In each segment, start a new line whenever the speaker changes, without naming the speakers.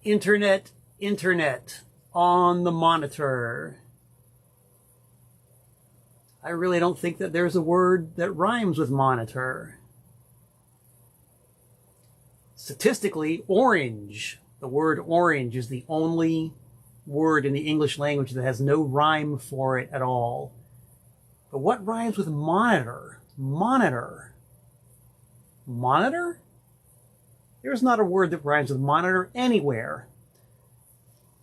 Internet on the monitor. I really don't think that there's a word that rhymes with monitor. Statistically, orange. The word orange is the only word in the English language that has no rhyme for it at all. But what rhymes with monitor? Monitor. Monitor? There's not a word that rhymes with monitor anywhere.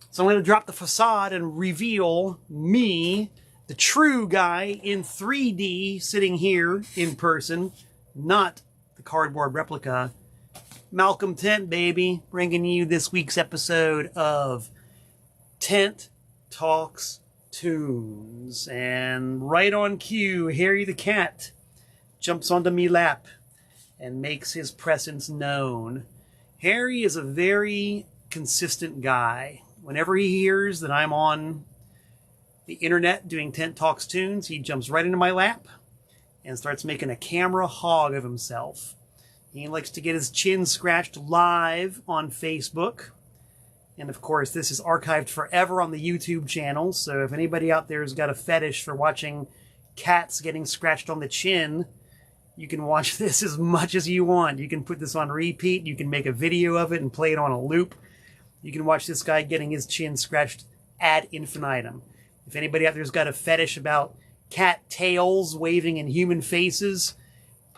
So I'm going to drop the facade and reveal me, the true guy in 3D, sitting here in person, not the cardboard replica. Malcolm Tent, baby, bringing you this week's episode of Tent Talks Tunes. And right on cue, Harry the cat jumps onto me lap and makes his presence known. Harry is a very consistent guy. Whenever he hears that I'm on the internet doing Tent Talks Tunes, he jumps right into my lap and starts making a camera hog of himself. He likes to get his chin scratched live on Facebook. And of course, this is archived forever on the YouTube channel. So if anybody out there has got a fetish for watching cats getting scratched on the chin, you can watch this as much as you want. You can put this on repeat. You can make a video of it and play it on a loop. You can watch this guy getting his chin scratched ad infinitum. If anybody out there's got a fetish about cat tails waving in human faces,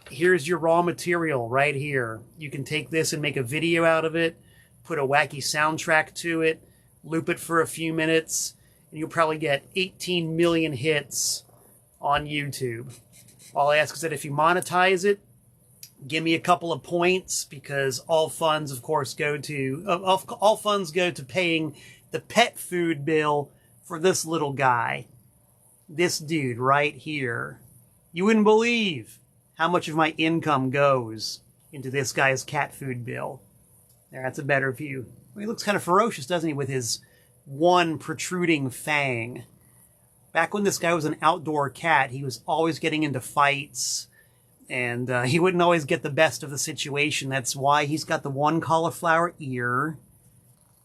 here's your raw material right here. You can take this and make a video out of it, put a wacky soundtrack to it, loop it for a few minutes, and you'll probably get 18 million hits on YouTube. All I ask is that if you monetize it, give me a couple of points, because all funds, of course, go to paying the pet food bill for this little guy. This dude right here. You wouldn't believe how much of my income goes into this guy's cat food bill. There, that's a better view. Well, he looks kind of ferocious, doesn't he, with his one protruding fang. Back when this guy was an outdoor cat, he was always getting into fights, and he wouldn't always get the best of the situation. That's why he's got the one cauliflower ear.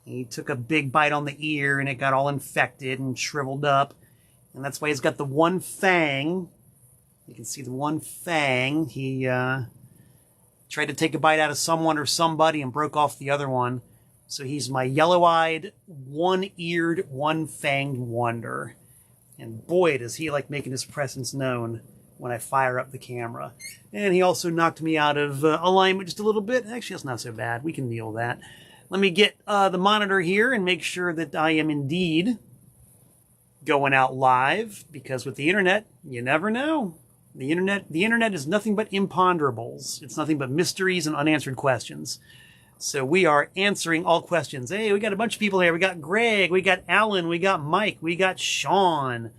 He took a big bite on the ear, and it got all infected and shriveled up. And that's why he's got the one fang. You can see the one fang. He tried to take a bite out of someone or somebody and broke off the other one. So he's my yellow-eyed, one-eared, one-fanged wonder. And boy, does he like making his presence known when I fire up the camera. And he also knocked me out of alignment just a little bit. Actually, that's not so bad. We can deal with that. Let me get the monitor here and make sure that I am indeed going out live, because with the internet, you never know. The internet is nothing but imponderables. It's nothing but mysteries and unanswered questions. So we are answering all questions. Hey, we got a bunch of people here. We got Greg, we got Alan, we got Mike, we got Sean,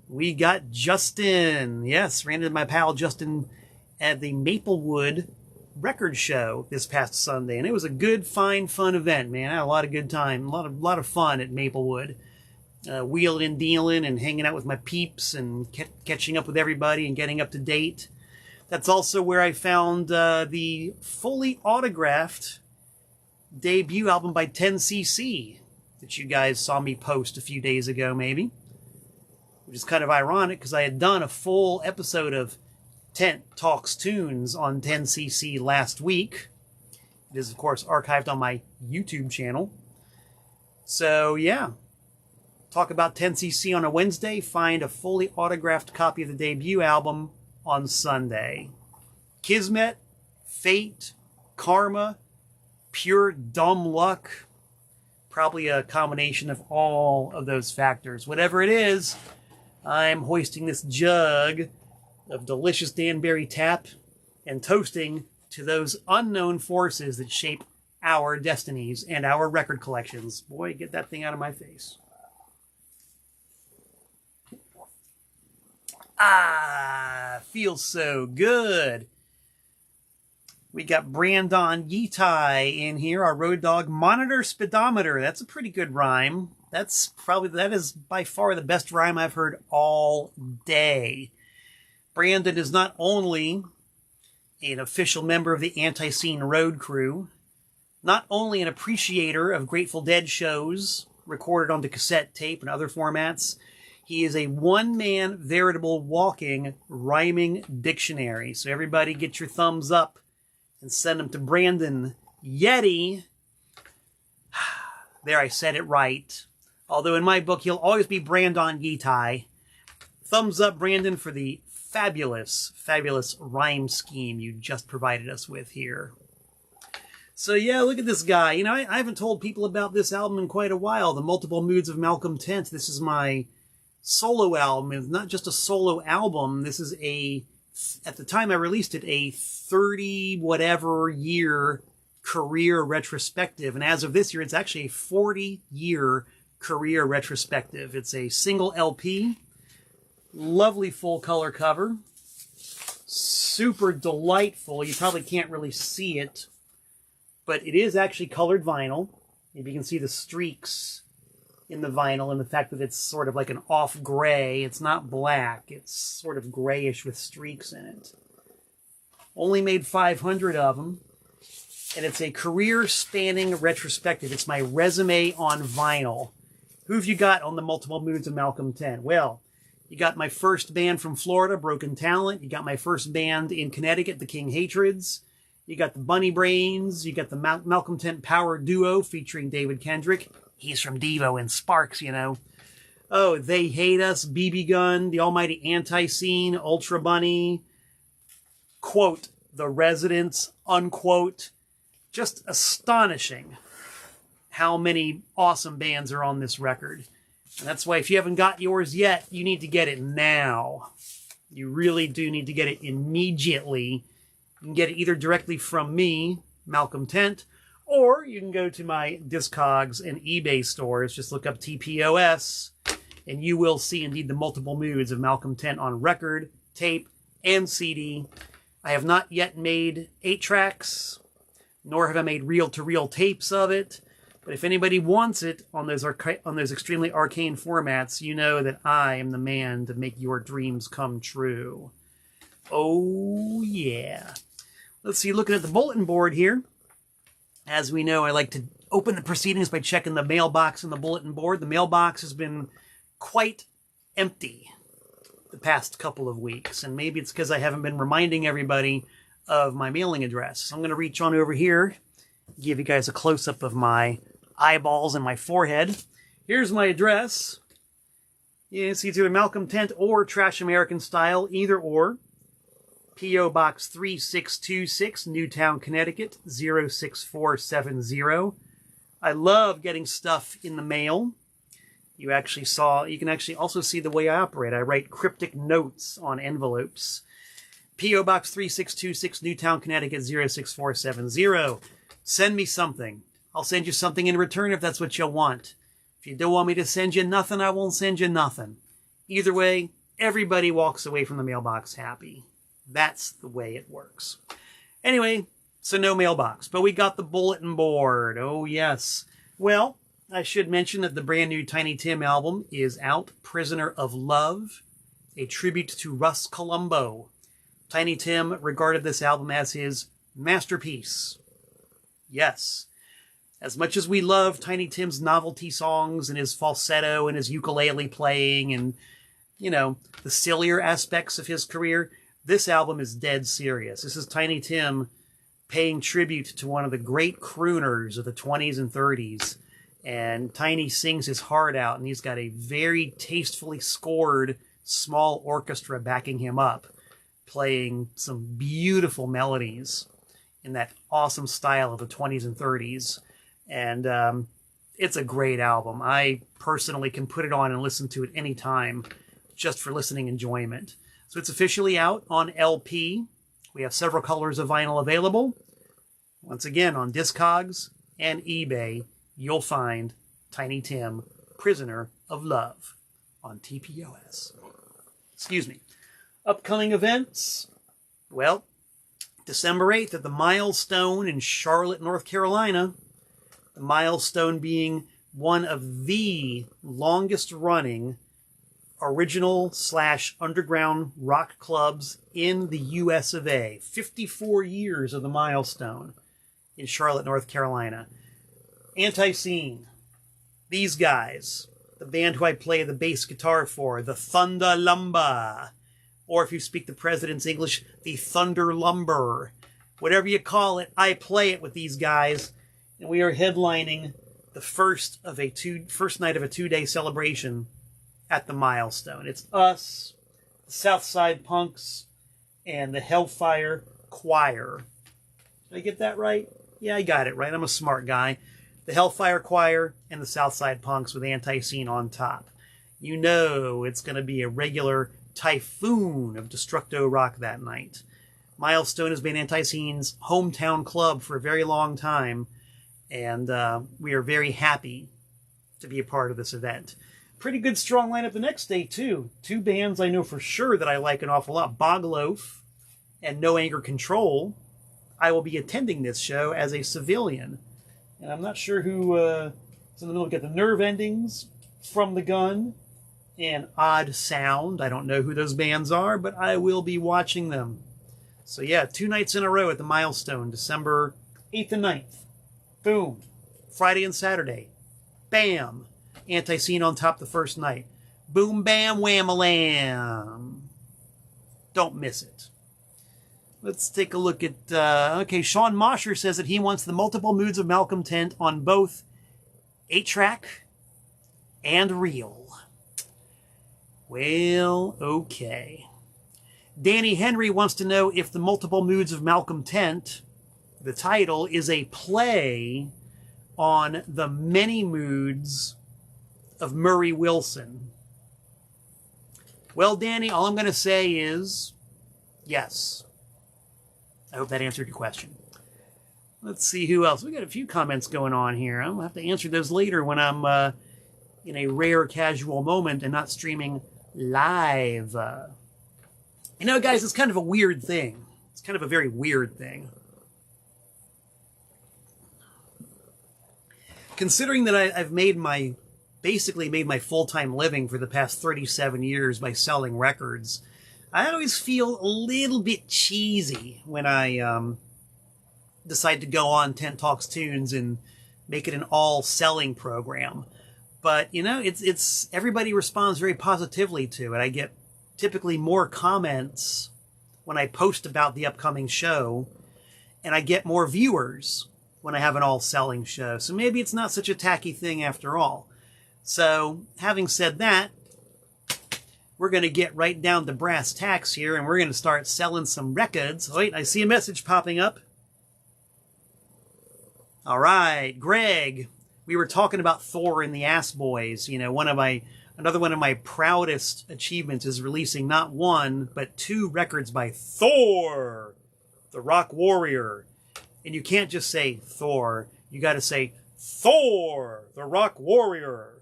we got Justin. Yes, ran into my pal Justin at the Maplewood record show this past Sunday, and it was a good, fine, fun event, man. I had a lot of good time, a lot of fun at Maplewood. Wheeling and dealing and hanging out with my peeps and catching up with everybody and getting up to date. That's also where I found the fully autographed debut album by 10cc that you guys saw me post a few days ago, maybe. Which is kind of ironic, because I had done a full episode of Tent Talks Tunes on 10cc last week. It is, of course, archived on my YouTube channel. So, yeah. Talk about 10cc on a Wednesday, find a fully autographed copy of the debut album on Sunday. Kismet, fate, karma, pure dumb luck, probably a combination of all of those factors. Whatever it is, I'm hoisting this jug of delicious Danbury tap and toasting to those unknown forces that shape our destinies and our record collections. Boy, get that thing out of my face. Ah, feels so good. We got Brandon Yitai in here, our road dog. Monitor speedometer. That's a pretty good rhyme. That is by far the best rhyme I've heard all day. Brandon is not only an official member of the Anti-Scene Road Crew, not only an appreciator of Grateful Dead shows recorded onto cassette tape and other formats, he is a one-man, veritable walking rhyming dictionary. So everybody get your thumbs up and send them to Brandon Yeti. There, I said it right. Although in my book, he'll always be Brandon Yetai. Thumbs up, Brandon, for the fabulous, fabulous rhyme scheme you just provided us with here. So yeah, look at this guy. You know, I haven't told people about this album in quite a while, The Multiple Moods of Malcolm Tent. This is my solo album. It's not just a solo album. This is at the time I released it, a 30-whatever year career retrospective. And as of this year, it's actually a 40-year career retrospective. It's a single LP. Lovely full color cover. Super delightful. You probably can't really see it, but it is actually colored vinyl. If you can see the streaks in the vinyl and the fact that it's sort of like an off gray. It's not black. It's sort of grayish with streaks in it. Only made 500 of them. And it's a career-spanning retrospective. It's my resume on vinyl. Who have you got on The Multiple Moods of Malcolm Tent? Well, you got my first band from Florida, Broken Talent. You got my first band in Connecticut, the King Hatreds. You got the Bunny Brains. You got the Malcolm Tent Power Duo featuring David Kendrick. He's from Devo and Sparks, you know. Oh, They Hate Us, BB Gun, The Almighty Anti-Scene, Ultra Bunny, quote, The Residents, unquote. Just astonishing how many awesome bands are on this record. And that's why if you haven't got yours yet, you need to get it now. You really do need to get it immediately. You can get it either directly from me, Malcolm Tent, or you can go to my Discogs and eBay stores. Just look up TPOS, and you will see indeed The Multiple Moods of Malcolm Tent on record, tape, and CD. I have not yet made 8 tracks, nor have I made reel-to-reel tapes of it. But if anybody wants it on those extremely arcane formats, you know that I am the man to make your dreams come true. Oh, yeah. Let's see, looking at the bulletin board here. As we know, I like to open the proceedings by checking the mailbox and the bulletin board. The mailbox has been quite empty the past couple of weeks, and maybe it's because I haven't been reminding everybody of my mailing address. So I'm going to reach on over here, give you guys a close-up of my eyeballs and my forehead. Here's my address. You see, it's either Malcolm Tent or Trash American Style, either or. P.O. Box 3626, Newtown, Connecticut, 06470. I love getting stuff in the mail. You can actually also see the way I operate. I write cryptic notes on envelopes. P.O. Box 3626, Newtown, Connecticut, 06470. Send me something. I'll send you something in return if that's what you want. If you don't want me to send you nothing, I won't send you nothing. Either way, everybody walks away from the mailbox happy. That's the way it works. Anyway, so no mailbox, but we got the bulletin board. Oh, yes. Well, I should mention that the brand new Tiny Tim album is out, Prisoner of Love, a tribute to Russ Columbo. Tiny Tim regarded this album as his masterpiece. Yes. As much as we love Tiny Tim's novelty songs and his falsetto and his ukulele playing and, you know, the sillier aspects of his career, this album is dead serious. This is Tiny Tim paying tribute to one of the great crooners of the 20s and 30s. And Tiny sings his heart out, and he's got a very tastefully scored small orchestra backing him up, playing some beautiful melodies in that awesome style of the 20s and 30s. And it's a great album. I personally can put it on and listen to it anytime just for listening enjoyment. So it's officially out on LP. We have several colors of vinyl available. Once again, on Discogs and eBay, you'll find Tiny Tim, Prisoner of Love, on TPOS. Excuse me. Upcoming events. Well, December 8th at the Milestone in Charlotte, North Carolina. The Milestone being one of the longest running original/underground rock clubs in the US of A. 54 years of the Milestone. in Charlotte, North Carolina. Anti-Scene. These guys, the band who I play the bass guitar for, the Thunder Lumber, or if you speak the president's English, the Thunder Lumber. Whatever you call it, I play it with these guys, and we are headlining the first night of a 2-day celebration at the Milestone. It's us, the Southside Punks, and the Hellfire Choir. Did I get that right? Yeah, I got it right. I'm a smart guy. The Hellfire Choir and the Southside Punks with Anti-Scene on top. You know it's going to be a regular typhoon of destructo rock that night. Milestone has been Anti-Scene's hometown club for a very long time, and we are very happy to be a part of this event. Pretty good strong lineup the next day, too. 2 bands I know for sure that I like an awful lot, Bogloaf and No Anger Control. I will be attending this show as a civilian, and I'm not sure who is in the middle. We've got the Nerve Endings, From the Gun, and Odd Sound. I don't know who those bands are, but I will be watching them. So yeah, 2 nights in a row at the Milestone, December 8th and 9th. Boom. Friday and Saturday. Bam. Anti-Scene on top the first night. Boom, bam, wham-a-lam. Don't miss it. Let's take a look at... okay, Sean Mosher says that he wants the multiple moods of Malcolm Tent on both 8-track and reel. Well, okay. Danny Henry wants to know if the multiple moods of Malcolm Tent, the title, is a play on the many moods of Murray Wilson. Well, Danny, all I'm going to say is yes. I hope that answered your question. Let's see who else. We got a few comments going on here. I'll have to answer those later when I'm in a rare casual moment and not streaming live. You know, guys, it's kind of a weird thing. It's kind of a very weird thing. Considering that I've basically made my full-time living for the past 37 years by selling records, I always feel a little bit cheesy when I decide to go on Tent Talks Tunes and make it an all-selling program. But, you know, it's everybody responds very positively to it. I get typically more comments when I post about the upcoming show, and I get more viewers when I have an all-selling show. So maybe it's not such a tacky thing after all. So, having said that, we're going to get right down to brass tacks here, and we're going to start selling some records. Wait, I see a message popping up. All right, Greg, we were talking about Thor and the Ass Boys. You know, another one of my proudest achievements is releasing not 1, but 2 records by Thor, the Rock Warrior. And you can't just say Thor. You got to say Thor, the Rock Warrior,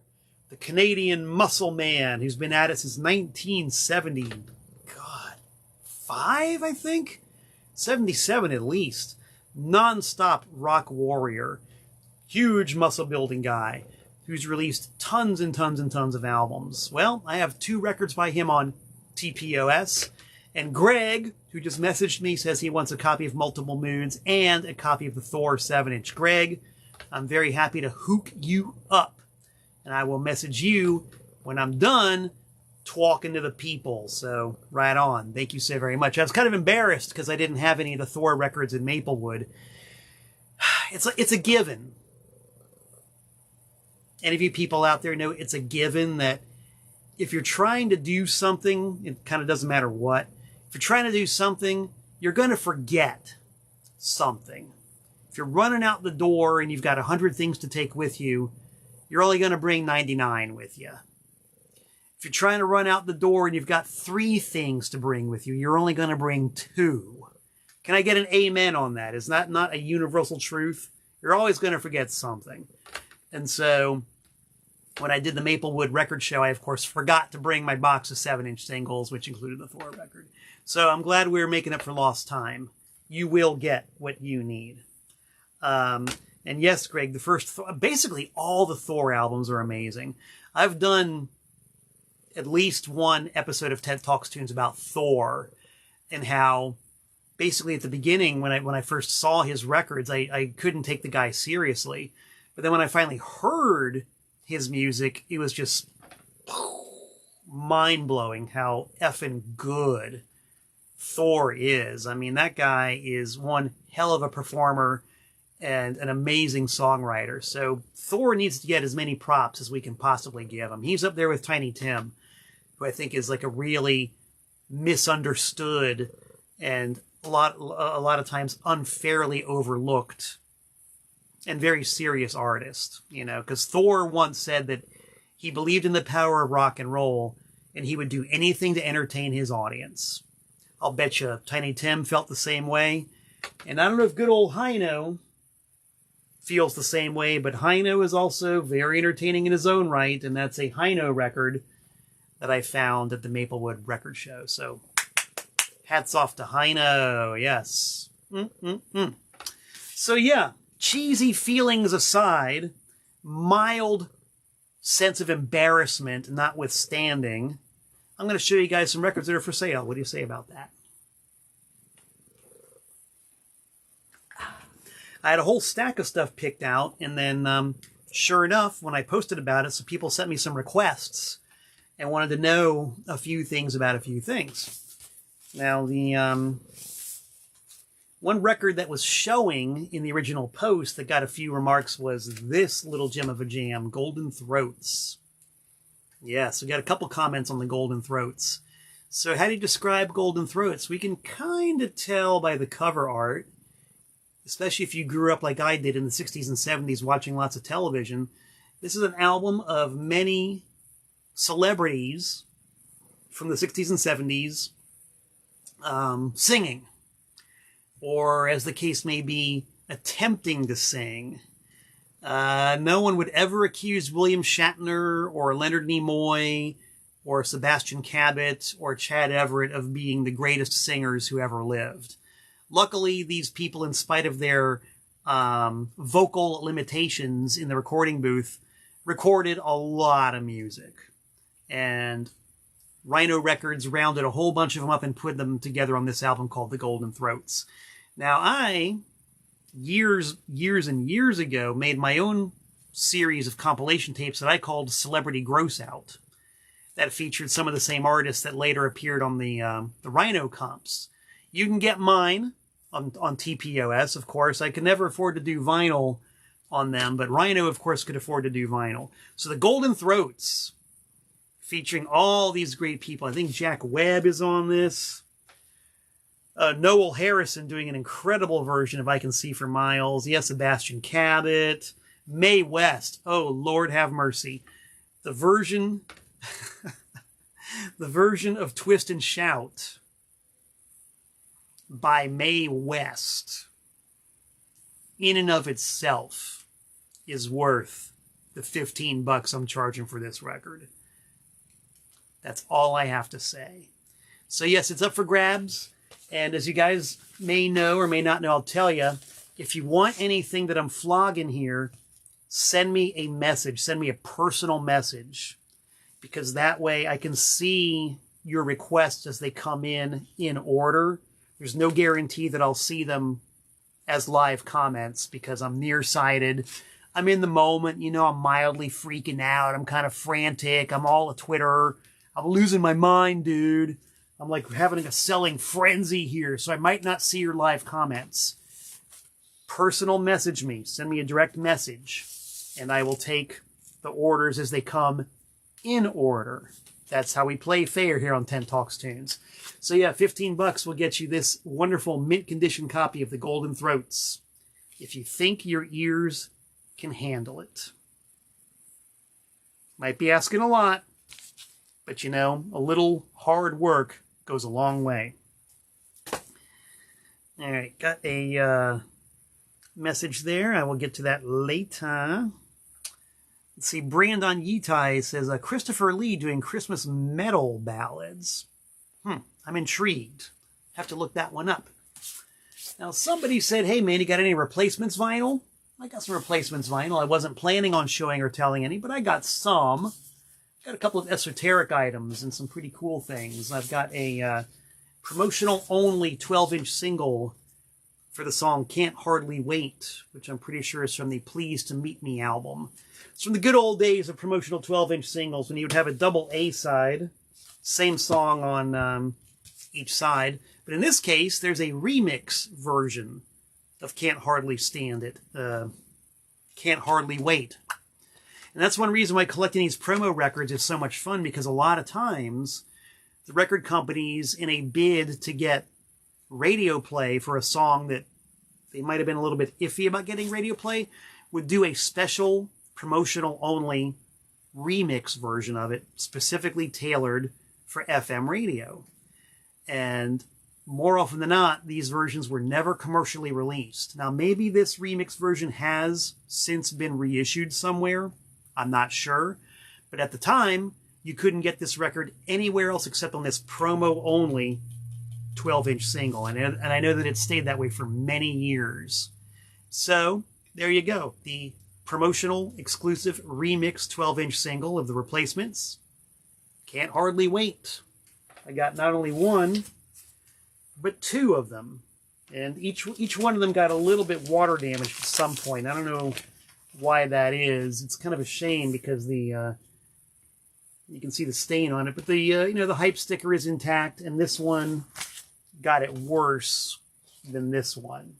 the Canadian muscle man who's been at it since 1970. God, 5, I think? 77 at least. Non-stop Rock Warrior. Huge muscle building guy who's released tons and tons and tons of albums. Well, I have 2 records by him on TPOS. And Greg, who just messaged me, says he wants a copy of Multiple Moods and a copy of the Thor 7-inch. Greg, I'm very happy to hook you up. And I will message you when I'm done talking to the people. So, right on. Thank you so very much. I was kind of embarrassed because I didn't have any of the Thor records in Maplewood. It's a given. Any of you people out there know it's a given that if you're trying to do something, it kind of doesn't matter what. If you're trying to do something, you're going to forget something. If you're running out the door and you've got 100 things to take with you, you're only going to bring 99 with you. If you're trying to run out the door and you've got 3 things to bring with you, you're only going to bring 2. Can I get an amen on that? Is that not a universal truth? You're always going to forget something. And so when I did the Maplewood record show, I, of course, forgot to bring my box of 7-inch singles, which included the Thor record. So I'm glad we're making up for lost time. You will get what you need. And yes, Greg, basically all the Thor albums are amazing. I've done at least 1 episode of Tent Talks Tunes about Thor and how basically at the beginning, when I first saw his records, I couldn't take the guy seriously. But then when I finally heard his music, it was just mind-blowing how effing good Thor is. I mean, that guy is one hell of a performer and an amazing songwriter. So Thor needs to get as many props as we can possibly give him. He's up there with Tiny Tim, who I think is like a really misunderstood and a lot of times unfairly overlooked and very serious artist. You know, because Thor once said that he believed in the power of rock and roll and he would do anything to entertain his audience. I'll bet you Tiny Tim felt the same way. And I don't know if good old Hino feels the same way, but Hino is also very entertaining in his own right, and that's a Hino record that I found at the Maplewood Record Show. So, hats off to Hino, yes. So yeah, cheesy feelings aside, mild sense of embarrassment notwithstanding, I'm going to show you guys some records that are for sale. What do you say about that? I had a whole stack of stuff picked out, and then sure enough, when I posted about it, some people sent me some requests and wanted to know a few things about a few things. Now, the one record that was showing in the original post that got a few remarks was this little gem of a jam, Golden Throats. Yes, we got a couple comments on the Golden Throats. So how do you describe Golden Throats? We can kind of tell by the cover art, especially if you grew up like I did in the 60s and 70s watching lots of television. This is an album of many celebrities from the 60s and 70s singing, or as the case may be, attempting to sing. No one would ever accuse William Shatner or Leonard Nimoy or Sebastian Cabot or Chad Everett of being the greatest singers who ever lived. Luckily, these people, in spite of their vocal limitations in the recording booth, recorded a lot of music. And Rhino Records rounded a whole bunch of them up and put them together on this album called The Golden Throats. Now, I, years and years ago, made my own series of compilation tapes that I called Celebrity Gross Out. That featured some of the same artists that later appeared on the Rhino comps. You can get mine on TPOS, of course. I could never afford to do vinyl on them, but Rhino, of course, could afford to do vinyl. So the Golden Throats, featuring all these great people. I think Jack Webb is on this. Noel Harrison doing an incredible version of I Can See for Miles. Yes, Sebastian Cabot. Mae West. Oh, Lord have mercy. The version... the version of Twist and Shout by Mae West, in and of itself, is worth the $15 I'm charging for this record. That's all I have to say. So yes, it's up for grabs. And as you guys may know or may not know, I'll tell you, if you want anything that I'm flogging here, send me a message. Send me a personal message. Because that way I can see your requests as they come in order. There's no guarantee that I'll see them as live comments because I'm nearsighted. I'm in the moment, you know, I'm mildly freaking out. I'm kind of frantic. I'm all a Twitter. I'm losing my mind, dude. I'm like having a selling frenzy here, so I might not see your live comments. Personal message me. Send me a direct message, and I will take the orders as they come in order. That's how we play fair here on 10 Talks Tunes. So yeah, $15 will get you this wonderful mint condition copy of the Golden Throats, if you think your ears can handle it. Might be asking a lot, but you know, a little hard work goes a long way. All right, got a message there. I will get to that later. Let's see, Brandon Yitai says, Christopher Lee doing Christmas metal ballads. I'm intrigued. Have to look that one up. Now, somebody said, hey, man, you got any replacements vinyl? I got some replacements vinyl. I wasn't planning on showing or telling any, but I got some. Got a couple of esoteric items and some pretty cool things. I've got a promotional only 12-inch single for the song Can't Hardly Wait, which I'm pretty sure is from the Please to Meet Me album. It's from the good old days of promotional 12-inch singles when you would have a double A side, same song on each side. But in this case, there's a remix version of Can't Hardly Stand It, Can't Hardly Wait. And that's one reason why collecting these promo records is so much fun, because a lot of times the record companies, in a bid to get radio play for a song that they might have been a little bit iffy about getting radio play, would do a special promotional only remix version of it, specifically tailored for FM radio. And more often than not, these versions were never commercially released. Now, maybe this remix version has since been reissued somewhere. I'm not sure. But at the time, you couldn't get this record anywhere else except on this promo-only 12-inch single. And I know that it stayed that way for many years. So, there you go. The promotional, exclusive, remix 12-inch single of The Replacements. Can't Hardly Wait. I got not only one, but two of them. And each one of them got a little bit water damaged at some point. I don't know why that is. It's kind of a shame because the you can see the stain on it, but the the hype sticker is intact, and this one got it worse than this one.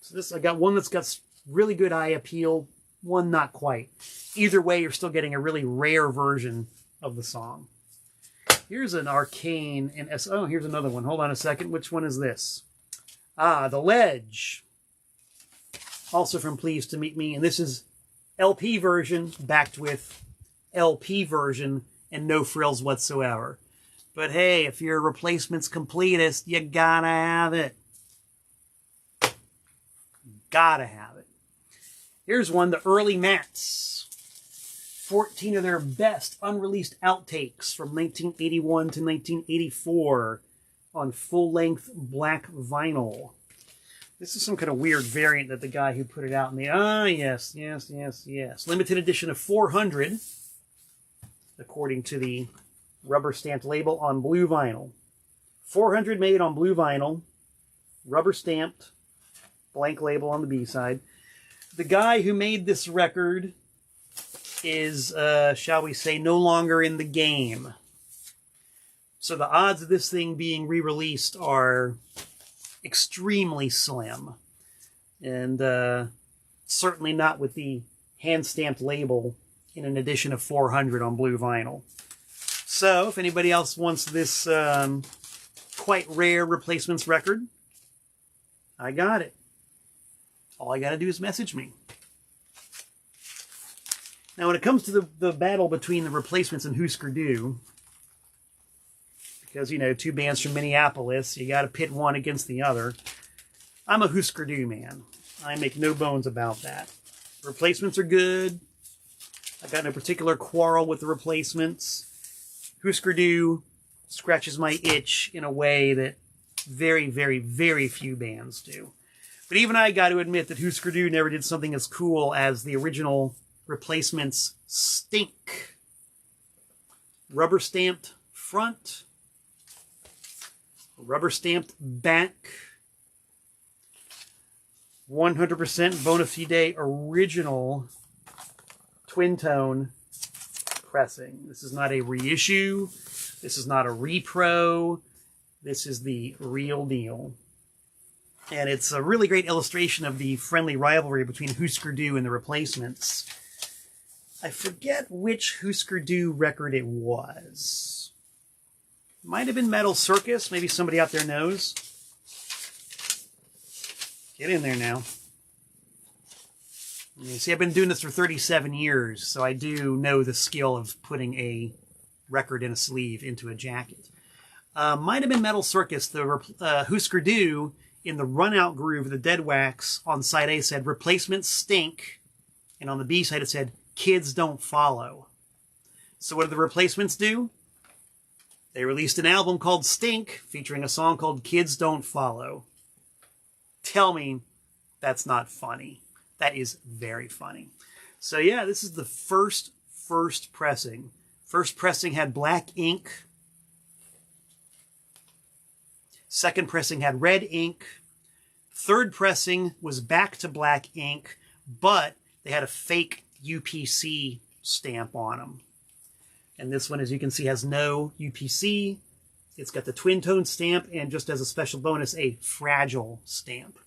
So I got one that's got really good eye appeal, one not quite. Either way, you're still getting a really rare version of the song. Here's an Arcane and oh, here's another one. Hold on a second. Which one is this? Ah, The Ledge. Also from Please to Meet Me, and this is LP version backed with LP version and no frills whatsoever. But hey, if you're a Replacements completist, you gotta have it. Gotta have it. Here's one, the Early Mats. 14 of their best unreleased outtakes from 1981 to 1984 on full-length black vinyl. This is some kind of weird variant that the guy who put it out made. Ah, yes. Limited edition of 400, according to the rubber stamped label on blue vinyl. 400 made on blue vinyl, rubber stamped, blank label on the B side. The guy who made this record is, shall we say, no longer in the game. So the odds of this thing being re-released are extremely slim. And certainly not with the hand-stamped label in an edition of 400 on blue vinyl. So, if anybody else wants this quite rare Replacements record, I got it. All I gotta do is message me. Now, when it comes to the battle between the Replacements and Husker Du, because, two bands from Minneapolis, you got to pit one against the other, I'm a Husker Du man. I make no bones about that. Replacements are good. I've got no particular quarrel with the Replacements. Husker Du scratches my itch in a way that very, very, very few bands do. But even I got to admit that Husker Du never did something as cool as the original Replacements Stink. Rubber stamped front, rubber stamped back, 100% bona fide original twin tone pressing. This is not a reissue. This is not a repro. This is the real deal. And it's a really great illustration of the friendly rivalry between Husker Du and the Replacements. I forget which Husker Du record it was. Might have been Metal Circus. Maybe somebody out there knows. Get in there now. You see, I've been doing this for 37 years, so I do know the skill of putting a record in a sleeve into a jacket. Might have been Metal Circus. The Husker Du, in the run-out groove of the Dead Wax, on side A said, Replacements Stink, and on the B side it said, Kids Don't Follow. So what did the Replacements do? They released an album called Stink, featuring a song called Kids Don't Follow. Tell me that's not funny. That is very funny. So yeah, this is the first pressing. First pressing had black ink. Second pressing had red ink. Third pressing was back to black ink, but they had a fake UPC stamp on them. And this one, as you can see, has no UPC. It's got the twin tone stamp and, just as a special bonus, a fragile stamp.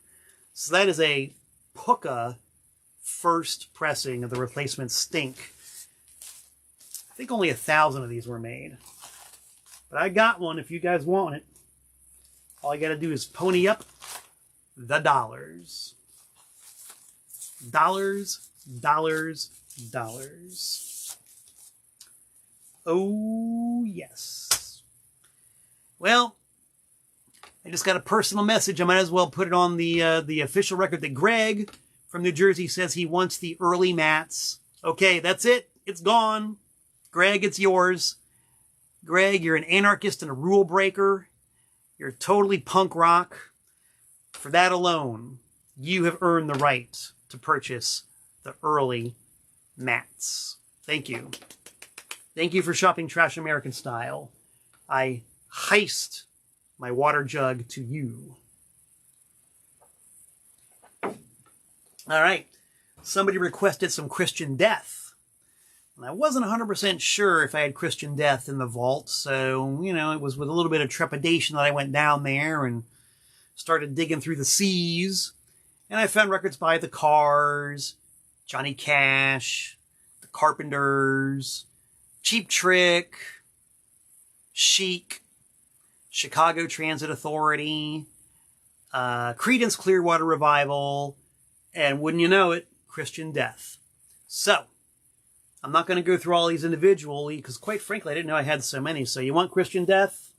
So that is a Puka first pressing of the replacement Stink. I think only 1,000 of these were made. But I got one if you guys want it. All I got to do is pony up the dollars. Dollars, dollars, dollars. Oh, yes. Well, I just got a personal message. I might as well put it on the official record that Greg from New Jersey says he wants the early mats. Okay, that's it. It's gone. Greg, it's yours. Greg, you're an anarchist and a rule breaker. You're totally punk rock. For that alone, you have earned the right to purchase the early mats. Thank you. Thank you for shopping Trash American style. I heist my water jug to you. All right. Somebody requested some Christian Death. And I wasn't 100% sure if I had Christian Death in the vault, so, you know, it was with a little bit of trepidation that I went down there and started digging through the seas. And I found records by the Cars, Johnny Cash, the Carpenters, Cheap Trick, Chic, Chicago Transit Authority, Creedence Clearwater Revival, and wouldn't you know it, Christian Death. So, I'm not going to go through all these individually, because quite frankly, I didn't know I had so many. So you want Christian Death?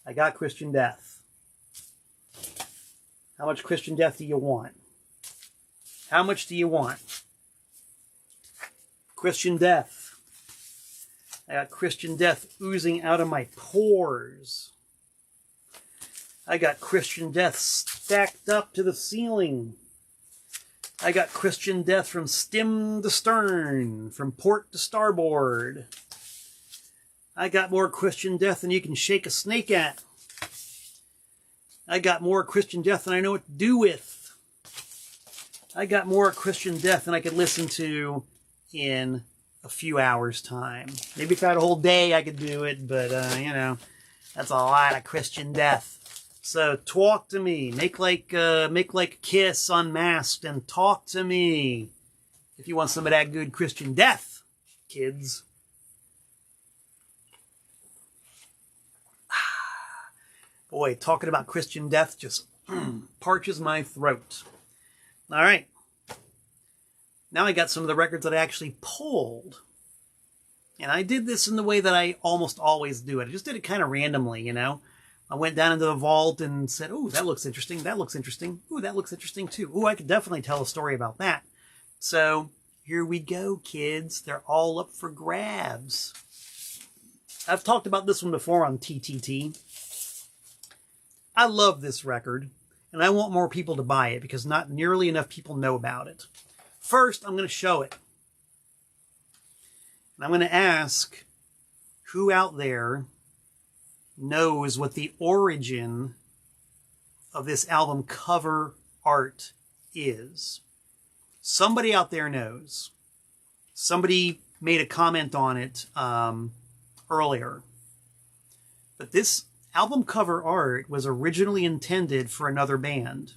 I got Christian Death. How much Christian Death do you want? How much do you want? Christian Death. I got Christian Death oozing out of my pores. I got Christian Death stacked up to the ceiling. I got Christian Death from stem to stern, from port to starboard. I got more Christian Death than you can shake a snake at. I got more Christian Death than I know what to do with. I got more Christian Death than I could listen to in a few hours' time. Maybe if I had a whole day, I could do it, but, you know, that's a lot of Christian Death. So talk to me. Make like Kiss unmasked and talk to me. If you want some of that good Christian Death, kids. Boy, talking about Christian Death just parches my throat. All right. Now I got some of the records that I actually pulled. And I did this in the way that I almost always do it. I just did it kind of randomly, you know. I went down into the vault and said, oh, that looks interesting. That looks interesting. Ooh, that looks interesting too. Ooh, I could definitely tell a story about that. So here we go, kids. They're all up for grabs. I've talked about this one before on TTT. I love this record, and I want more people to buy it because not nearly enough people know about it. First, I'm going to show it. And I'm going to ask who out there knows what the origin of this album cover art is. Somebody out there knows. Somebody made a comment on it earlier. But this album cover art was originally intended for another band.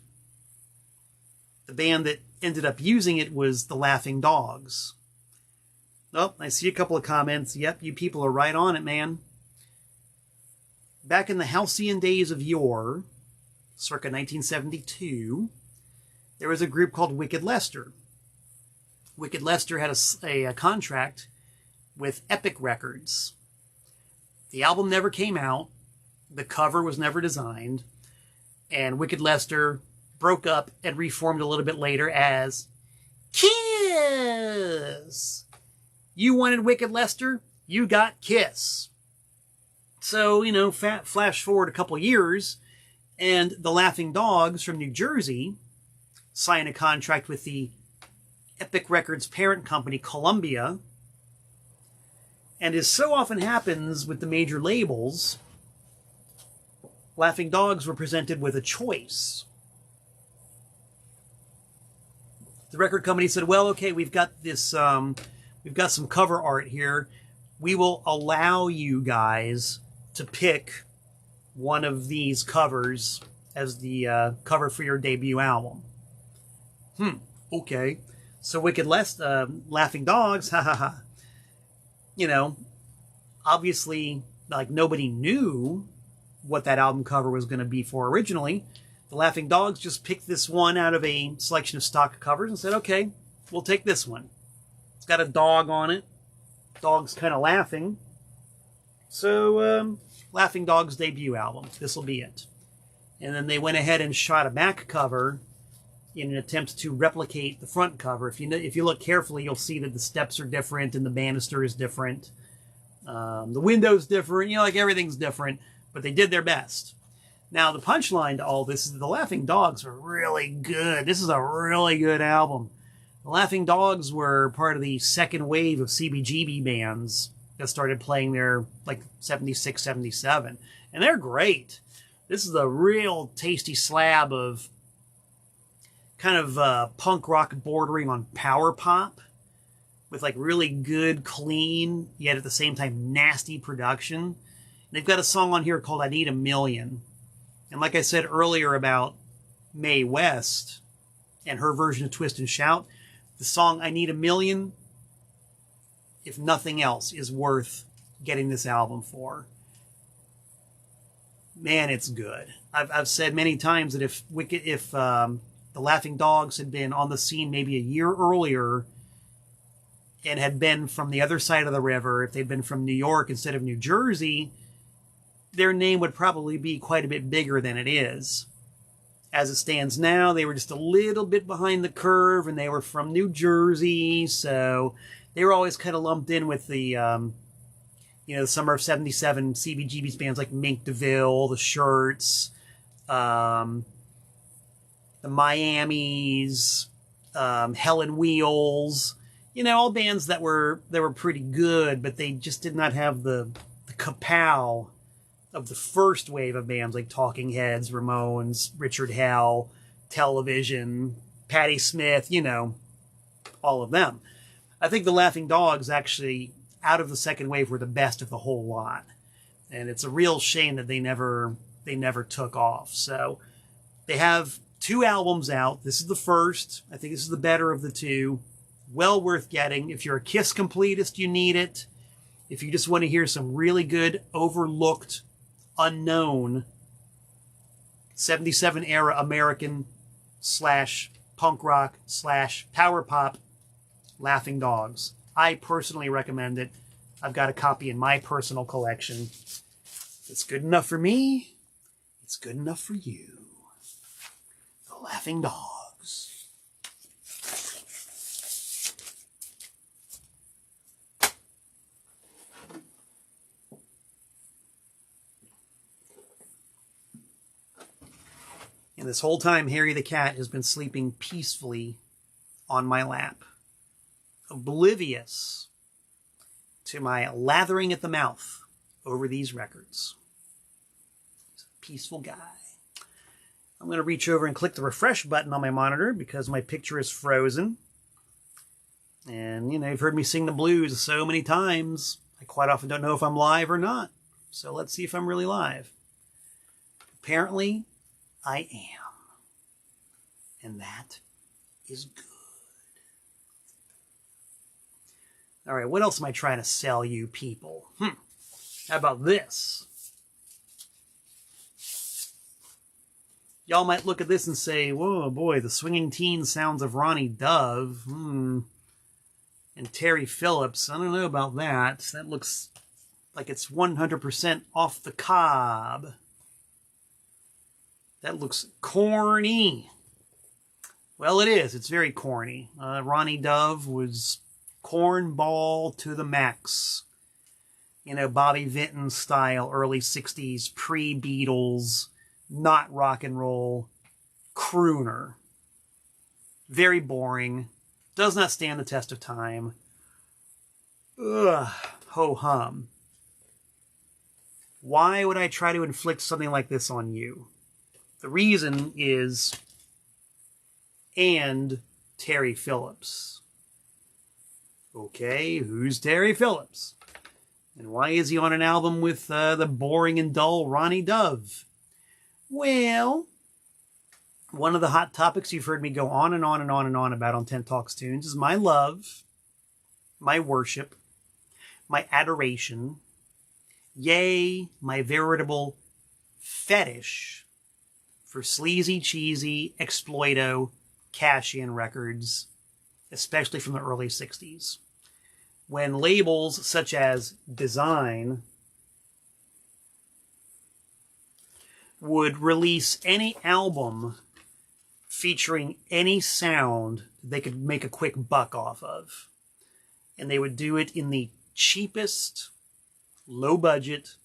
The band that ended up using it was the Laughing Dogs. Oh, I see a couple of comments. Yep, you people are right on it, man. Back in the halcyon days of yore, circa 1972, there was a group called Wicked Lester. Wicked Lester had a contract with Epic Records. The album never came out. The cover was never designed. And Wicked Lester broke up and reformed a little bit later as Kiss. You wanted Wicked Lester? You got Kiss. So, you know, flash forward a couple years, and the Laughing Dogs from New Jersey signed a contract with the Epic Records parent company, Columbia. And as so often happens with the major labels, Laughing Dogs were presented with a choice. The record company said, well, okay, we've got this, we've got some cover art here. We will allow you guys to pick one of these covers as the cover for your debut album. Okay. So Wicked Laughing Dogs, ha ha ha. You know, obviously, like, nobody knew what that album cover was going to be for originally. The Laughing Dogs just picked this one out of a selection of stock covers and said, okay, we'll take this one. It's got a dog on it. Dog's kind of laughing. So, Laughing Dogs debut album. This will be it. And then they went ahead and shot a back cover in an attempt to replicate the front cover. If you look carefully, you'll see that the steps are different and the banister is different. The window's different. You know, like, everything's different. But they did their best. Now, the punchline to all this is the Laughing Dogs were really good. This is a really good album. The Laughing Dogs were part of the second wave of CBGB bands that started playing there, like, 76, 77. And they're great. This is a real tasty slab of kind of punk rock bordering on power pop with, like, really good, clean, yet at the same time nasty production. They've got a song on here called I Need a Million. And like I said earlier about Mae West and her version of Twist and Shout, the song I Need a Million, if nothing else, is worth getting this album for. Man, it's good. I've said many times that if the Laughing Dogs had been on the scene maybe a year earlier and had been from the other side of the river, if they'd been from New York instead of New Jersey, their name would probably be quite a bit bigger than it is. As it stands now, they were just a little bit behind the curve, and they were from New Jersey, so they were always kind of lumped in with the, the summer of 77 CBGB's bands like Mink DeVille, the Shirts, the Miamis, Helen Wheels, all bands that were pretty good, but they just did not have the kapow of the first wave of bands like Talking Heads, Ramones, Richard Hell, Television, Patti Smith, all of them. I think the Laughing Dogs actually, out of the second wave, were the best of the whole lot. And it's a real shame that they never took off. So they have 2 albums out. This is the first. I think this is the better of the 2. Well worth getting. If you're a Kiss completist, you need it. If you just want to hear some really good, overlooked, unknown 77 era American / punk rock / power pop Laughing Dogs, I personally recommend it. I've got a copy in my personal collection. It's good enough for me. It's good enough for you. The Laughing Dogs. And this whole time, Harry the cat has been sleeping peacefully on my lap, oblivious to my lathering at the mouth over these records. He's a peaceful guy. I'm going to reach over and click the refresh button on my monitor because my picture is frozen. And, you've heard me sing the blues so many times, I quite often don't know if I'm live or not. So let's see if I'm really live. Apparently, I am. And that is good. All right, what else am I trying to sell you people? How about this? Y'all might look at this and say, whoa, boy, the swinging teen sounds of Ronnie Dove. And Terry Phillips. I don't know about that. That looks like it's 100% off the cob. That looks corny. Well, it is. It's very corny. Ronnie Dove was cornball to the max. Bobby Vinton style, early 60s, pre-Beatles, not rock and roll, crooner. Very boring. Does not stand the test of time. Ugh. Ho-hum. Why would I try to inflict something like this on you? The reason is, and Terry Phillips. Okay, who's Terry Phillips? And why is he on an album with the boring and dull Ronnie Dove? Well, one of the hot topics you've heard me go on and on and on and on about on Tent Talks Tunes is my love, my worship, my adoration, yea, my veritable fetish for sleazy, cheesy, exploito, cash-in records, especially from the early 60s. When labels such as Design would release any album featuring any sound they could make a quick buck off of. And they would do it in the cheapest, low-budget,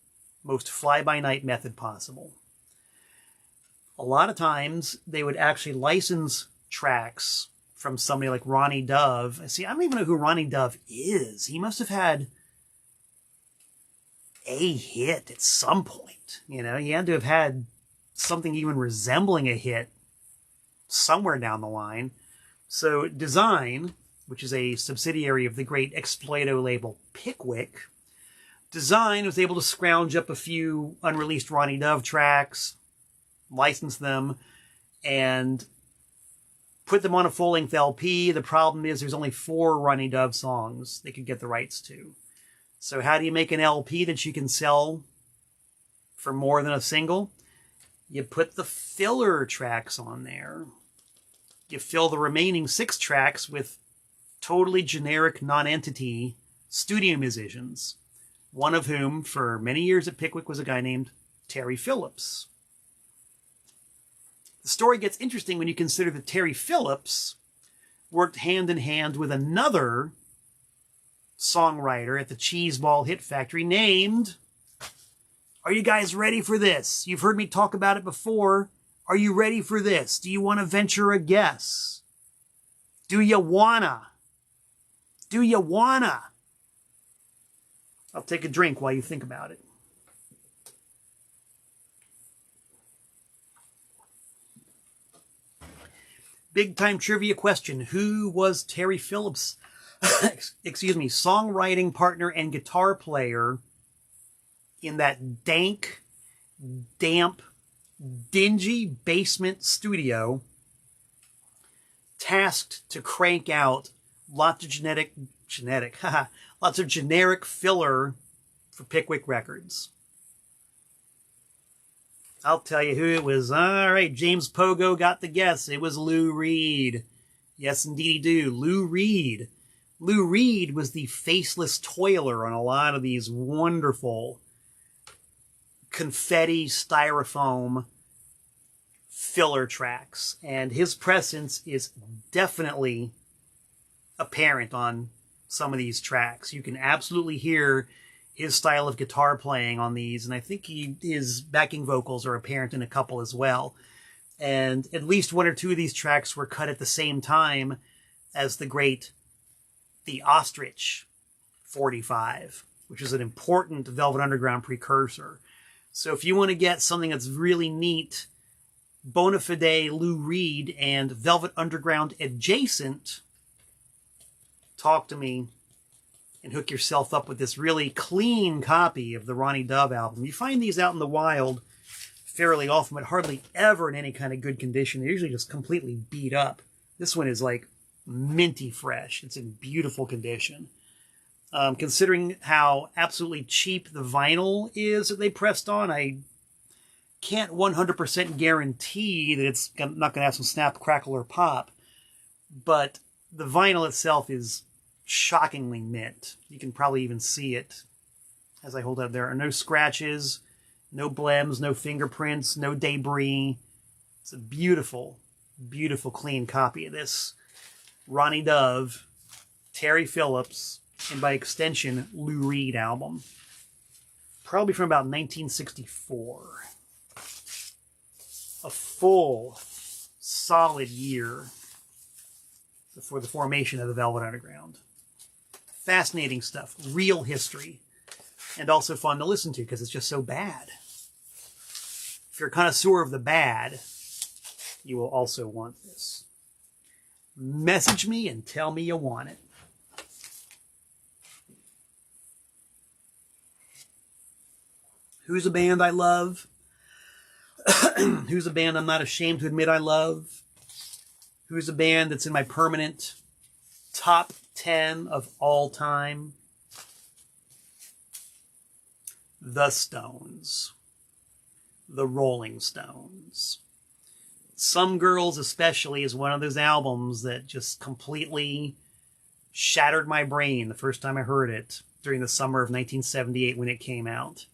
most fly-by-night method possible. A lot of times, they would actually license tracks from somebody like Ronnie Dove. See, I don't even know who Ronnie Dove is. He must have had a hit at some point. You know, he had to have had something even resembling a hit somewhere down the line. So Design, which is a subsidiary of the great exploito label Pickwick, Design was able to scrounge up a few unreleased Ronnie Dove tracks, license them, and put them on a full-length LP. The problem is there's only 4 Ronnie Dove songs they could get the rights to. So how do you make an LP that you can sell for more than a single? You put the filler tracks on there. You fill the remaining 6 tracks with totally generic non-entity studio musicians, one of whom, for many years at Pickwick, was a guy named Terry Phillips. The story gets interesting when you consider that Terry Phillips worked hand in hand with another songwriter at the Cheeseball Hit Factory named... Are you guys ready for this? You've heard me talk about it before. Are you ready for this? Do you want to venture a guess? Do you wanna? Do you wanna? I'll take a drink while you think about it. Big time trivia question. Who was Terry Phillips' excuse me, songwriting partner and guitar player in that dank, damp, dingy basement studio, tasked to crank out lots of lots of generic filler for Pickwick Records? I'll tell you who it was. All right, James Pogo got the guess. It was Lou Reed. Yes, indeed, do. Lou Reed. Lou Reed was the faceless toiler on a lot of these wonderful confetti styrofoam filler tracks, and his presence is definitely apparent on some of these tracks. You can absolutely hear his style of guitar playing on these, and I think his backing vocals are apparent in a couple as well. And at least 1 or 2 of these tracks were cut at the same time as the Ostrich 45, which is an important Velvet Underground precursor. So if you want to get something that's really neat, bona fide Lou Reed and Velvet Underground adjacent, talk to me and hook yourself up with this really clean copy of the Ronnie Dove album. You find these out in the wild fairly often, but hardly ever in any kind of good condition. They're usually just completely beat up. This one is like minty fresh. It's in beautiful condition. Considering how absolutely cheap the vinyl is that they pressed on, I can't 100% guarantee that it's not going to have some snap, crackle, or pop. But the vinyl itself is shockingly mint. You can probably even see it as I hold it up. There are no scratches, no blems, no fingerprints, no debris. It's a beautiful, beautiful, clean copy of this Ronnie Dove, Terry Phillips, and by extension, Lou Reed album. Probably from about 1964. A full, solid year before the formation of the Velvet Underground. Fascinating stuff. Real history. and also fun to listen to because it's just so bad. If you're a connoisseur of the bad, you will also want this. Message me and tell me you want it. Who's a band I love? Who's a band I'm not ashamed to admit I love? Who's a band that's in my permanent top 10 of all time? The Stones. The Rolling Stones. Some Girls especially is one of those albums that just completely shattered my brain the first time I heard it during the summer of 1978 when it came out.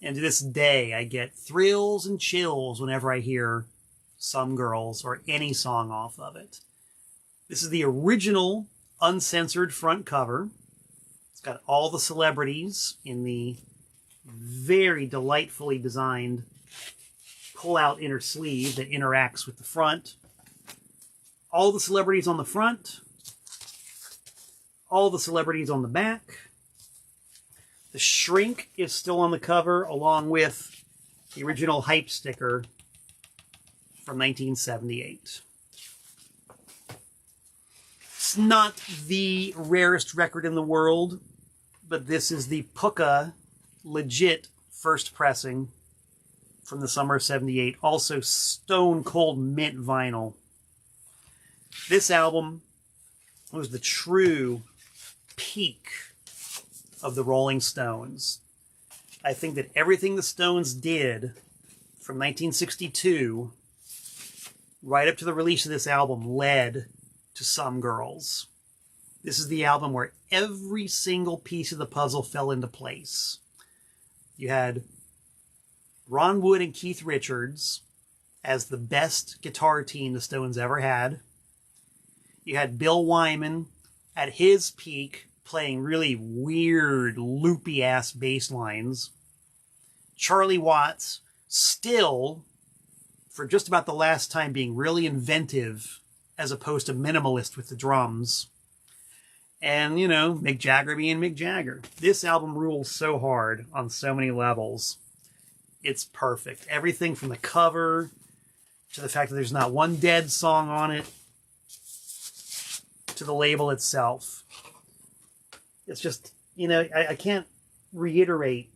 And to this day, I get thrills and chills whenever I hear Some Girls or any song off of it. This is the original uncensored front cover. It's got all the celebrities in the very delightfully designed pull-out inner sleeve that interacts with the front. All the celebrities on the front. All the celebrities on the back. The shrink is still on the cover, along with the original hype sticker from 1978. It's not the rarest record in the world, but this is the Puka legit first pressing from the summer of 78. Also stone cold mint vinyl. This album was the true peak of the Rolling Stones. I think that everything the Stones did from 1962 right up to the release of this album led to Some Girls. This is the album where every single piece of the puzzle fell into place. You had Ron Wood and Keith Richards as the best guitar team the Stones ever had. You had Bill Wyman at his peak playing really weird, loopy-ass bass lines. Charlie Watts, still, for just about the last time, being really inventive as opposed to minimalist with the drums. And, you know, Mick Jagger being Mick Jagger. This album rules so hard on so many levels. It's perfect. Everything from the cover to the fact that there's not one dead song on it to the label itself. It's just, you know, I can't reiterate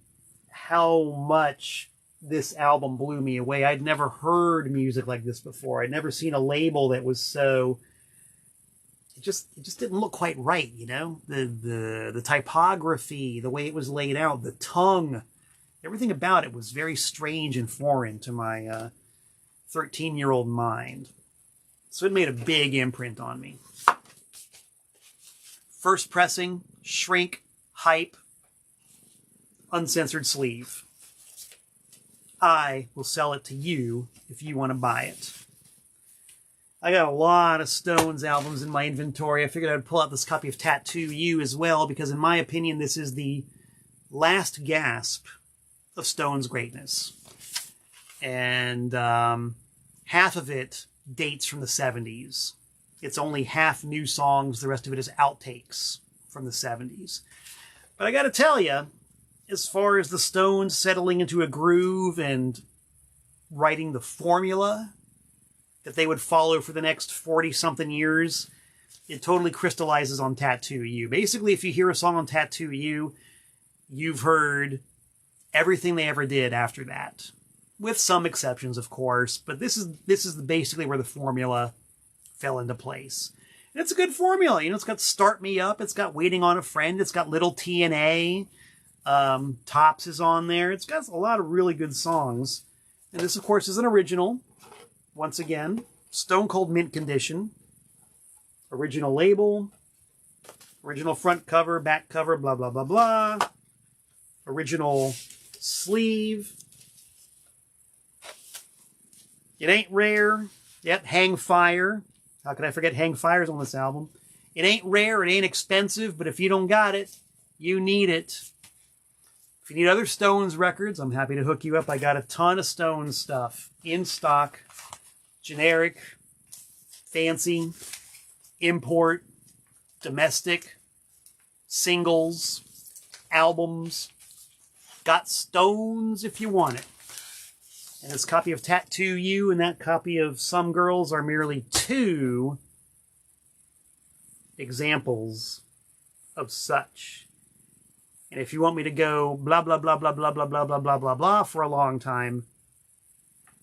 how much this album blew me away. I'd never heard music like this before. I'd never seen a label that was so... It just didn't look quite right, you know? The typography, the way it was laid out, the tongue, everything about it was very strange and foreign to my 13-year-old mind. So it made a big imprint on me. First pressing, shrink, hype, uncensored sleeve. I will sell it to you if you want to buy it. I got a lot of Stones albums in my inventory. I figured I'd pull out this copy of Tattoo You as well, because in my opinion, this is the last gasp of Stones' greatness. And half of it dates from the 70s. It's only half new songs. The rest of it is outtakes from the 70s. But I got to tell you, as far as the Stones settling into a groove and writing the formula that they would follow for the next 40-something years, it totally crystallizes on Tattoo You. Basically, if you hear a song on Tattoo You, you've heard everything they ever did after that. With some exceptions, of course. But this is basically where the formula fell into place. And it's a good formula. You know, it's got Start Me Up. It's got Waiting on a Friend. It's got Little T&A. Tops is on there. It's got a lot of really good songs. And this, of course, is an original. Once again, stone cold mint condition. Original label. Original front cover, back cover, blah, blah, blah, blah. Original sleeve. It ain't rare. Yep, Hang Fire. How could I forget Hang Fire's on this album? It ain't rare, it ain't expensive, but if you don't got it, you need it. If you need other Stones records, I'm happy to hook you up. I got a ton of Stones stuff in stock. Generic, fancy, import, domestic, singles, albums, Got stones if you want it. And this copy of Tattoo You and that copy of Some Girls are merely two examples of such. And if you want me to go blah, blah, blah, blah, blah, blah, blah, blah, blah, blah, blah for a long time,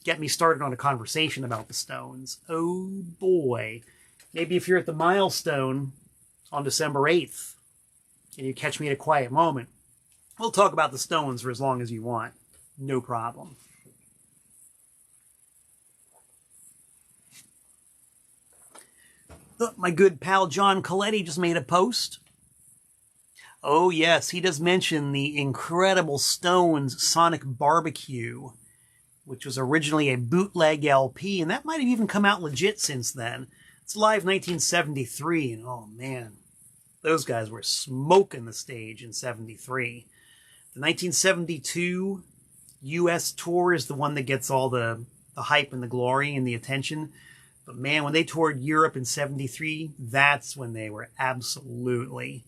get me started on a conversation about the Stones. Oh boy. Maybe if you're at the milestone on December 8th and you catch me at a quiet moment, we'll talk about the Stones for as long as you want. No problem. My good pal John Coletti just made a post. Oh yes, he does mention the incredible Stones Sonic Barbecue, which was originally a bootleg LP, and that might have even come out legit since then. It's live 1973, and oh man, those guys were smoking the stage in 73. The 1972 U.S. tour is the one that gets all the hype and the glory and the attention. But man, when they toured Europe in 73, that's when they were absolutely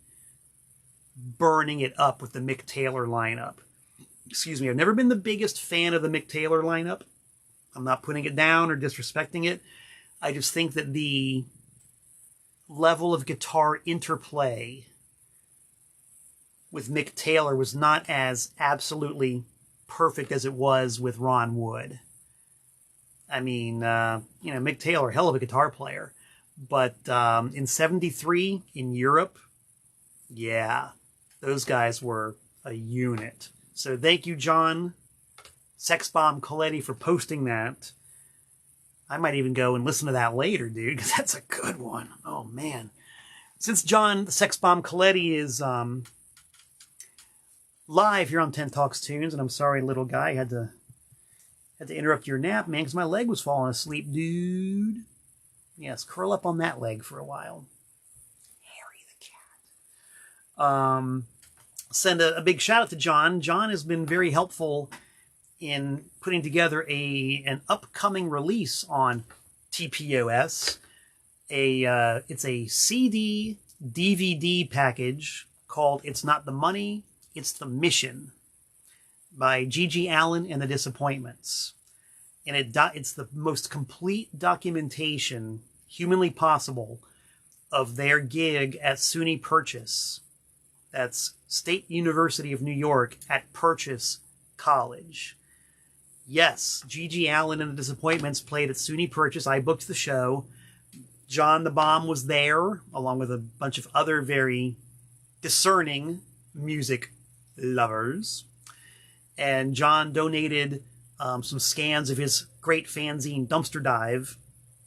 burning it up with the Mick Taylor lineup. Excuse me, I've never been the biggest fan of the Mick Taylor lineup. I'm not putting it down or disrespecting it. I just think that the level of guitar interplay with Mick Taylor was not as absolutely perfect as it was with Ron Wood. I mean, Mick Taylor, hell of a guitar player. But in 73, in Europe, yeah, those guys were a unit. So thank you, John Sexbomb Coletti, for posting that. I might even go and listen to that later, dude, because that's a good one. Oh, man. Since John Sexbomb Coletti is live here on 10 Talks Tunes, and I'm sorry, little guy, I had to interrupt your nap, man, because my leg was falling asleep, dude. Yes, curl up on that leg for a while. Harry the cat. Send a big shout out to John. John has been very helpful in putting together an upcoming release on TPOS. It's a CD DVD package called It's Not the Money, It's the Mission, by G.G. Allen and the Disappointments. And it's the most complete documentation humanly possible of their gig at SUNY Purchase. That's State University of New York at Purchase College. Yes, G.G. Allen and the Disappointments played at SUNY Purchase. I booked the show. John the Bomb was there, along with a bunch of other very discerning music lovers. And John donated some scans of his great fanzine Dumpster Dive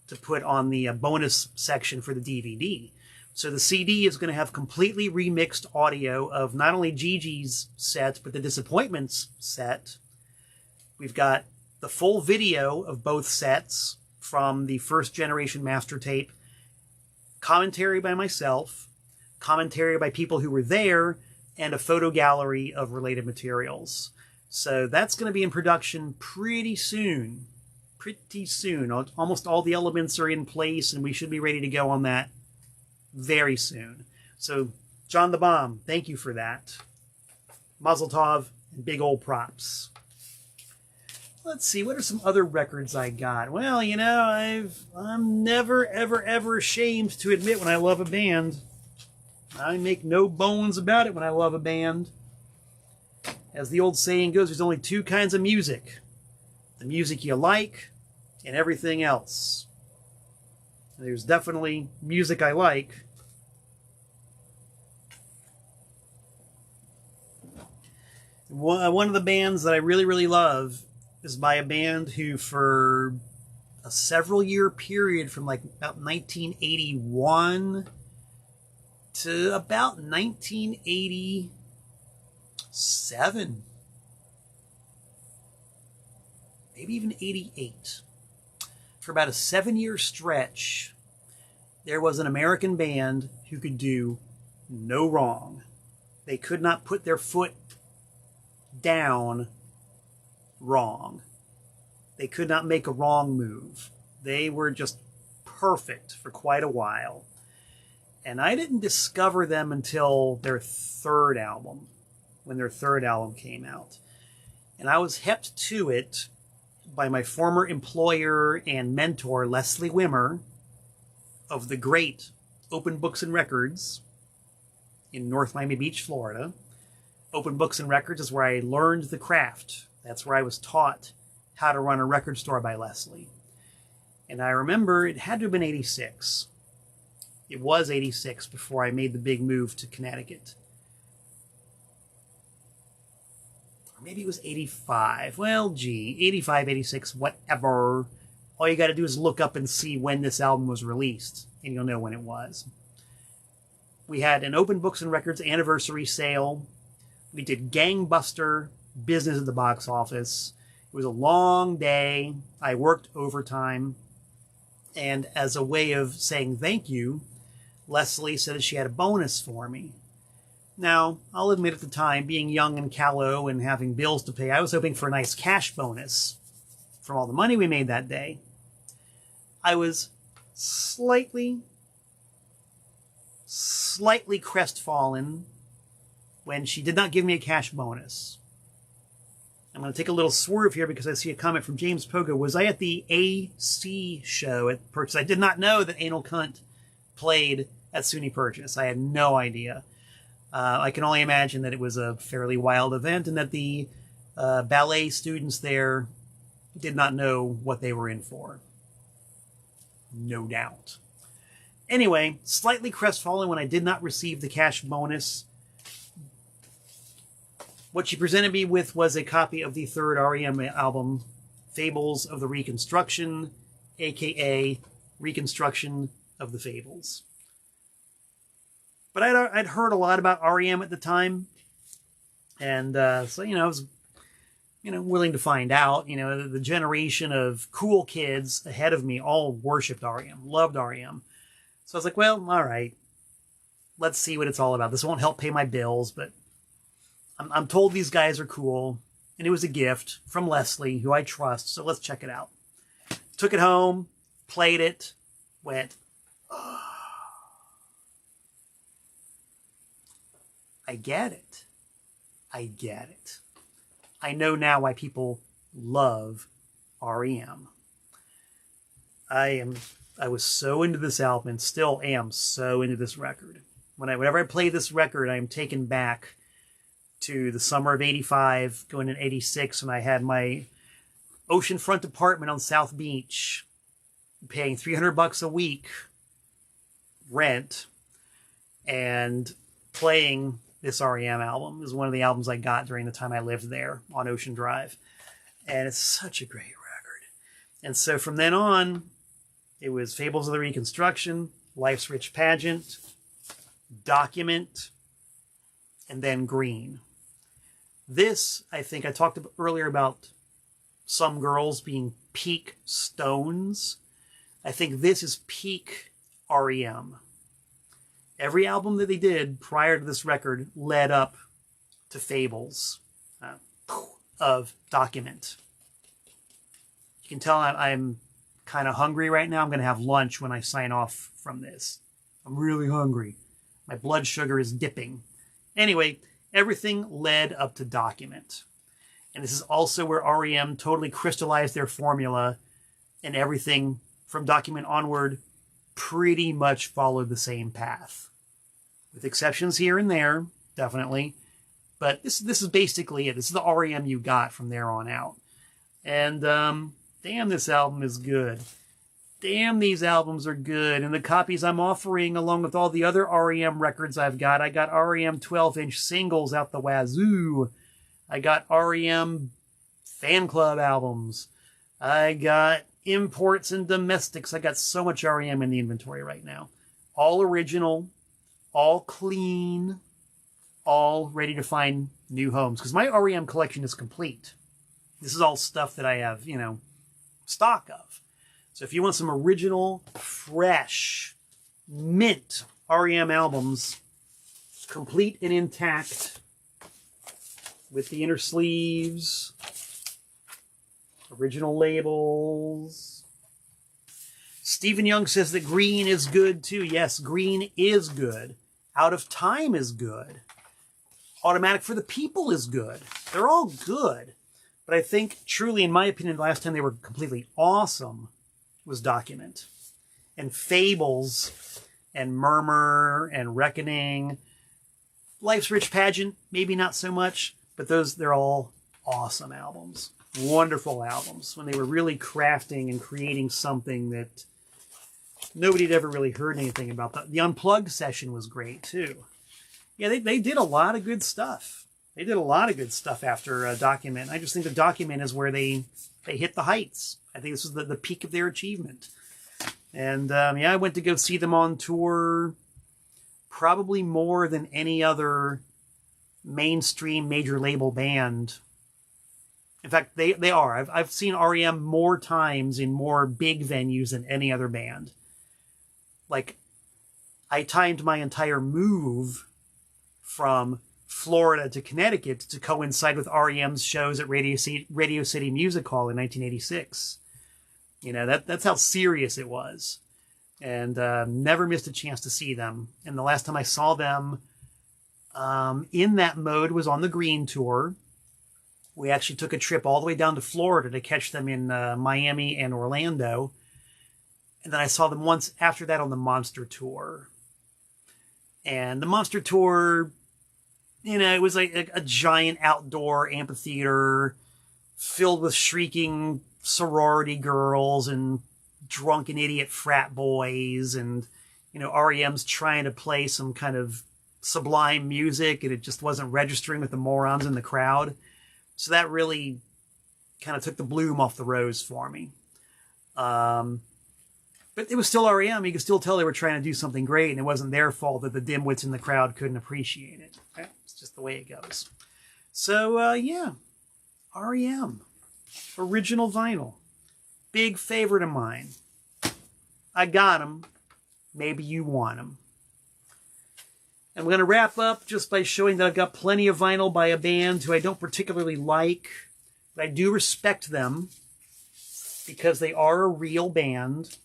to put on the bonus section for the DVD. So the CD is going to have completely remixed audio of not only Gigi's set, but the Disappointments set. We've got the full video of both sets from the first generation master tape, commentary by myself, commentary by people who were there, and a photo gallery of related materials. So that's going to be in production pretty soon. Pretty soon. Almost all the elements are in place, and we should be ready to go on that very soon. So, John the Bomb, thank you for that. Mazel tov and big old props. Let's see, what are some other records I got? Well, I'm never, ever, ever ashamed to admit when I love a band. I make no bones about it when I love a band. As the old saying goes, there's only two kinds of music. The music you like and everything else. There's definitely music I like. One of the bands that I really, really love is by a band who, for a several-year period from like about 1981 to about 1987, maybe even 88, for about a 7-year stretch, there was an American band who could do no wrong. They could not put their foot down wrong. They could not make a wrong move. They were just perfect for quite a while. And I didn't discover them until their third album. when their third album came out. And I was hipped to it by my former employer and mentor, Leslie Wimmer, of the great Open Books and Records in North Miami Beach, Florida. Open Books and Records is where I learned the craft. That's where I was taught how to run a record store by Leslie. And I remember it had to have been 86. It was 86 before I made the big move to Connecticut. Or maybe it was 85. Well, gee, 85, 86, whatever. All you got to do is look up and see when this album was released, and you'll know when it was. We had an Open Books and Records anniversary sale. We did gangbuster business at the box office. It was a long day. I worked overtime. And as a way of saying thank you, Leslie said that she had a bonus for me. Now, I'll admit at the time, being young and callow and having bills to pay, I was hoping for a nice cash bonus from all the money we made that day. I was slightly crestfallen when she did not give me a cash bonus. I'm going to take a little swerve here because I see a comment from James Pogo. Was I at the AC show at Purchase? I did not know that Anal Cunt played at SUNY Purchase. I had no idea. I can only imagine that it was a fairly wild event and that the ballet students there did not know what they were in for. No doubt. Anyway, slightly crestfallen when I did not receive the cash bonus. What she presented me with was a copy of the third r.e.m. album, Fables of the Reconstruction, a.k.a. Reconstruction of the Fables. But I'd heard a lot about r.e.m. at the time, and so, I was, willing to find out. The generation of cool kids ahead of me all worshipped r.e.m., loved r.e.m. So I was like, well, all right, let's see what it's all about. This won't help pay my bills, but I'm told these guys are cool, and it was a gift from Leslie, who I trust, so let's check it out. Took it home, played it, went, oh, I get it. I get it. I know now why people love r.e.m. I was so into this album, and still am so into this record. Whenever I play this record, I am taken back to the summer of 85, going in 86, when I had my oceanfront apartment on South Beach, paying $300 a week rent, and playing this r.e.m. album. It was one of the albums I got during the time I lived there on Ocean Drive. And it's such a great record. And so from then on, it was Fables of the Reconstruction, Life's Rich Pageant, Document, and then Green. This, I think, I talked earlier about Some Girls being peak Stones. I think this is peak r.e.m. Every album that they did prior to this record led up to Fables of Document. You can tell I'm kind of hungry right now. I'm going to have lunch when I sign off from this. I'm really hungry. My blood sugar is dipping. Anyway, everything led up to Document. And this is also where r.e.m. totally crystallized their formula, and everything from Document onward pretty much followed the same path. With exceptions here and there, definitely. But this is basically it. This is the r.e.m. you got from there on out. And damn, this album is good. Damn, these albums are good. And the copies I'm offering, along with all the other r.e.m. records I got r.e.m. 12-inch singles out the wazoo. I got r.e.m. fan club albums. I got imports and domestics. I got so much r.e.m. in the inventory right now. All original, all clean, all ready to find new homes. Because my r.e.m. collection is complete. This is all stuff that I have, stock of. So if you want some original, fresh, mint r.e.m. albums, complete and intact, with the inner sleeves, original labels. Stephen Young says that Green is good too. Yes, Green is good. Out of Time is good. Automatic for the People is good. They're all good. But I think, truly, in my opinion, the last time they were completely awesome was Document. And Fables, and Murmur, and Reckoning. Life's Rich Pageant, maybe not so much, but they're all awesome albums. Wonderful albums, when they were really crafting and creating something that nobody had ever really heard anything about. The Unplugged session was great, too. Yeah, they did a lot of good stuff. They did a lot of good stuff after Document. I just think the Document is where they hit the heights. I think this was the peak of their achievement. And, yeah, I went to go see them on tour probably more than any other mainstream major label band. In fact, they are. I've seen r.e.m. more times in more big venues than any other band. Like, I timed my entire move from Florida to Connecticut to coincide with r.e.m.'s shows at Radio City Music Hall in 1986. You know, that's how serious it was. And never missed a chance to see them. And the last time I saw them in that mode was on the Green Tour. We actually took a trip all the way down to Florida to catch them in Miami and Orlando. And then I saw them once after that on the Monster Tour. And the Monster Tour, you know, it was like a giant outdoor amphitheater filled with shrieking sorority girls and drunken idiot frat boys. And, you know, r.e.m.'s trying to play some kind of sublime music, and it just wasn't registering with the morons in the crowd. So that really kind of took the bloom off the rose for me. But it was still r.e.m. You could still tell they were trying to do something great, and it wasn't their fault that the dimwits in the crowd couldn't appreciate it. It's just the way it goes. So, yeah. r.e.m. Original vinyl. Big favorite of mine. I got them. Maybe you want them. I'm going to wrap up just by showing that I've got plenty of vinyl by a band who I don't particularly like, but I do respect them because they are a real band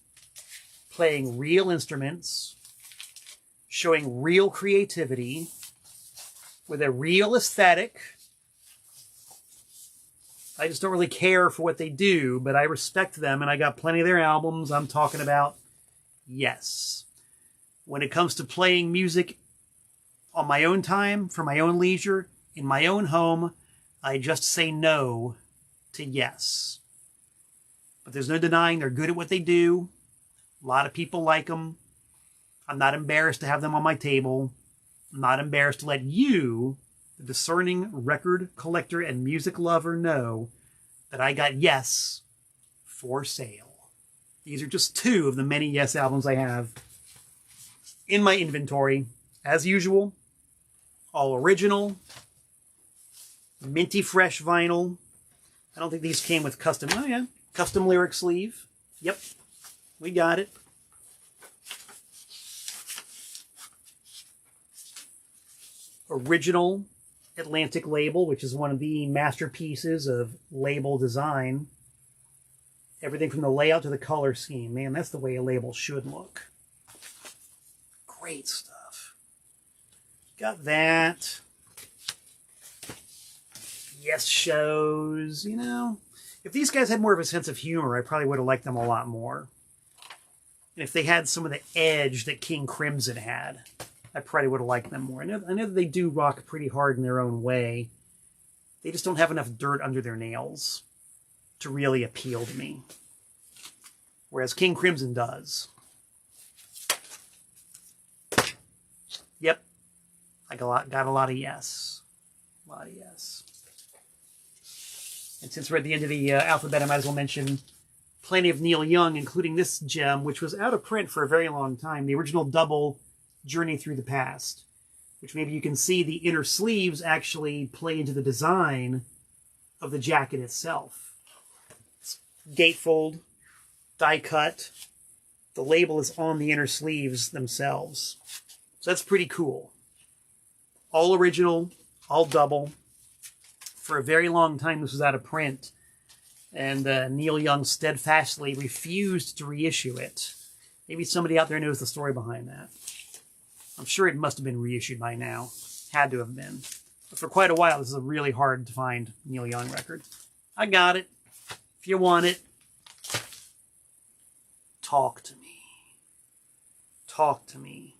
playing real instruments, showing real creativity with a real aesthetic. I just don't really care for what they do, but I respect them, and I got plenty of their albums. I'm talking about Yes. When it comes to playing music on my own time, for my own leisure, in my own home, I just say no to Yes. But there's no denying they're good at what they do. A lot of people like them. I'm not embarrassed to have them on my table. I'm not embarrassed to let you, the discerning record collector and music lover, know that I got Yes for sale. These are just two of the many Yes albums I have in my inventory. As usual, all original, minty fresh vinyl. I don't think these came with custom. Oh yeah, custom lyric sleeve. Yep, we got it. Original Atlantic label, which is one of the masterpieces of label design. Everything from the layout to the color scheme. Man, that's the way a label should look. Great stuff. Got that. Yes shows, you know. If these guys had more of a sense of humor, I probably would have liked them a lot more. And if they had some of the edge that King Crimson had, I probably would have liked them more. I know that they do rock pretty hard in their own way. They just don't have enough dirt under their nails to really appeal to me. Whereas King Crimson does. Yep. I got a lot of Yes. A lot of Yes. And since we're at the end of the alphabet, I might as well mention plenty of Neil Young, including this gem, which was out of print for a very long time. The original double Journey Through the Past, which maybe you can see the inner sleeves actually play into the design of the jacket itself. It's gatefold, die cut. The label is on the inner sleeves themselves. So that's pretty cool. All original, all double. For a very long time, this was out of print. And Neil Young steadfastly refused to reissue it. Maybe somebody out there knows the story behind that. I'm sure it must have been reissued by now. Had to have been. For quite a while, this is a really hard to find Neil Young record. I got it. If you want it, talk to me. Talk to me.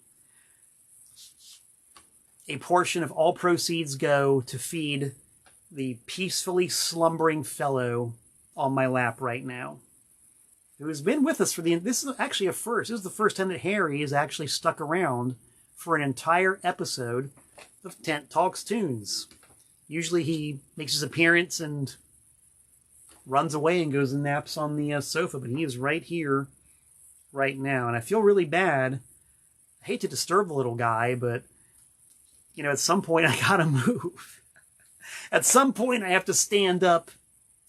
A portion of all proceeds go to feed the peacefully slumbering fellow on my lap right now, who has been with us for this is actually a first. This is the first time that Harry has actually stuck around for an entire episode of Tent Talks Tunes. Usually he makes his appearance and runs away and goes and naps on the sofa, but he is right here right now, and I feel really bad. I hate to disturb the little guy, but you know, at some point I gotta move. At some point I have to stand up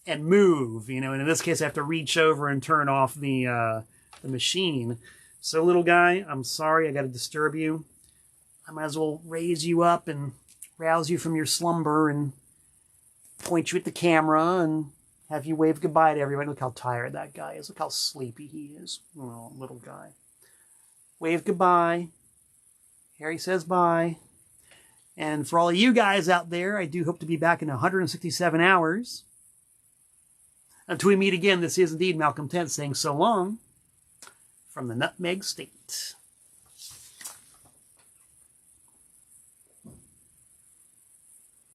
and move, you know, and in this case I have to reach over and turn off the machine. So little guy, I'm sorry I gotta disturb you. I might as well raise you up and rouse you from your slumber and point you at the camera and have you wave goodbye to everybody. Look how tired that guy is. Look how sleepy he is. Oh, little guy. Wave goodbye. Harry says bye. And for all of you guys out there, I do hope to be back in 167 hours. Until we meet again, this is indeed Malcolm Tent saying so long from the Nutmeg State.